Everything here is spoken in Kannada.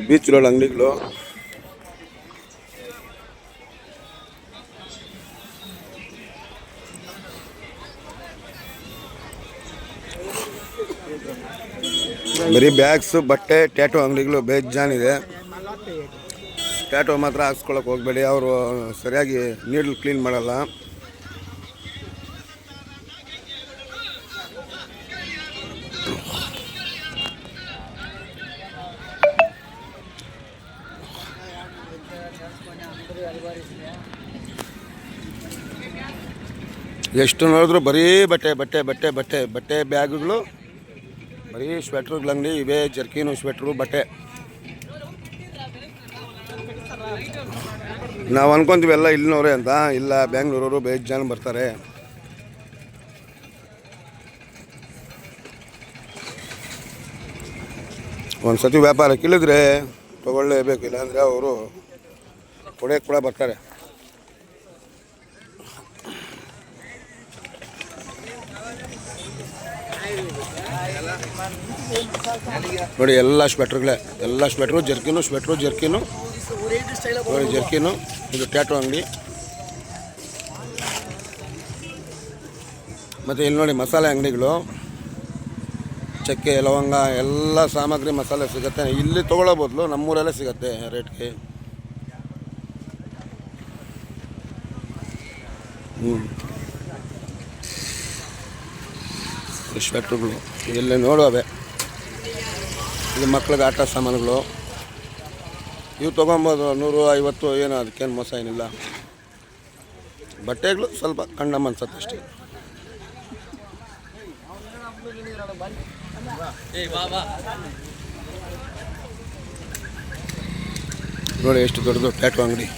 ಬೀಚ್ ರೋಡ್ ಅಂಗಡಿಗಳು. ಬರೀ ಬ್ಯಾಗ್ಸು, ಬಟ್ಟೆ, ಟ್ಯಾಟೋ ಅಂಗಡಿಗಳು ಬೇಜಾನಿದೆ. ಟ್ಯಾಟೋ ಮಾತ್ರ ಹಾಕ್ಸ್ಕೊಳಕ್ಕೆ ಹೋಗಬೇಡಿ, ಅವರು ಸರಿಯಾಗಿ ನೀಡಲ್ ಕ್ಲೀನ್ ಮಾಡಲ್ಲ. ಎಷ್ಟು ನೋಡಿದ್ರು ಬರೀ ಬಟ್ಟೆ ಬಟ್ಟೆ ಬಟ್ಟೆ ಬಟ್ಟೆ ಬಟ್ಟೆ ಬ್ಯಾಗುಗಳು, ಬರೀ ಸ್ವೆಟ್ರುಗಳ ಅಂಗಡಿ ಇವೆ. ಜರ್ಕಿನು, ಸ್ವೆಟ್ರು, ಬಟ್ಟೆ. ನಾವು ಅನ್ಕೊಂತೀವಿ ಎಲ್ಲ ಇಲ್ಲಿನವ್ರೆ ಅಂತ. ಇಲ್ಲ, ಬ್ಯಾಂಗ್ಳೂರವರು ಬೇಜಾನು ಬರ್ತಾರೆ. ಒಂದು ಸತಿ ವ್ಯಾಪಾರಕ್ಕೆ ಇಳಿದ್ರೆ ತೊಗೊಳ್ಳೇಬೇಕು, ಇಲ್ಲಾಂದರೆ ಅವರು ಕೊಡೋಕ್ಕೆ ಕೂಡ ಬರ್ತಾರೆ. ನೋಡಿ, ಎಲ್ಲ ಸ್ವೆಟ್ರುಗಳೇ, ಎಲ್ಲ ಸ್ವೆಟ್ರು, ಜರ್ಕಿನು, ಸ್ವೆಟ್ರು, ಜರ್ಕಿನು ನೋಡಿ, ಜರ್ಕಿನು. ಇದು ಟ್ಯಾಟೋ ಅಂಗಡಿ. ಮತ್ತು ಇಲ್ಲಿ ನೋಡಿ ಮಸಾಲೆ ಅಂಗಡಿಗಳು, ಚಕ್ಕೆ, ಲವಂಗ ಎಲ್ಲ ಸಾಮಗ್ರಿ ಮಸಾಲೆ ಸಿಗುತ್ತೆ. ಇಲ್ಲಿ ತೊಗೊಳ್ಳೋ ಬದಲು ನಮ್ಮೂರಲ್ಲೇ ಸಿಗುತ್ತೆ ರೇಟ್ಗೆ. ಸ್ವೆಟ್ರುಗಳು ಇಲ್ಲಿ ನೋಡುವವೆ. ಇದು ಮಕ್ಳಿಗೆ ಆಟ ಸಾಮಾನುಗಳು, ಇವು ತೊಗೊಬೋದು. 150 ಏನೋ, ಅದಕ್ಕೇನು ಮೋಸ ಏನಿಲ್ಲ. ಬಟ್ಟೆಗಳು ಸ್ವಲ್ಪ ಕಣ್ಣಮ್ಮ ಅನ್ಸತ್ತೆ ಅಷ್ಟೇ. ನೋಡಿ ಎಷ್ಟು ದೊಡ್ಡದು ಟ್ಯಾಟೋ ಅಂಗಡಿ.